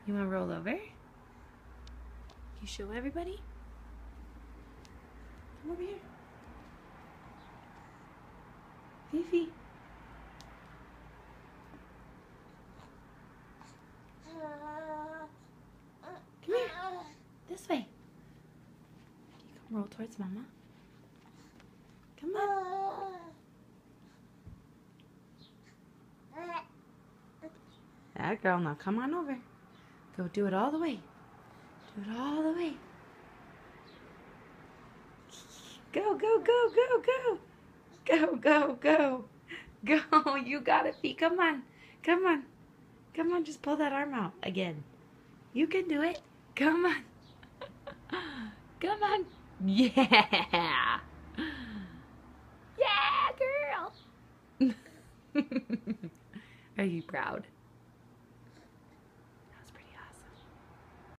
You want to roll over? You show everybody? Come over here. Fifi. Come here. This way. You can roll towards Mama. Come on. That girl, now come on over. Go do it all the way. Do it all the way. Go, go, go, go, go. Go, go, go. Go. You got it, Fee. Come on. Come on. Come on, just pull that arm out again. You can do it. Come on. Come on. Yeah. Yeah, girl. Are you proud?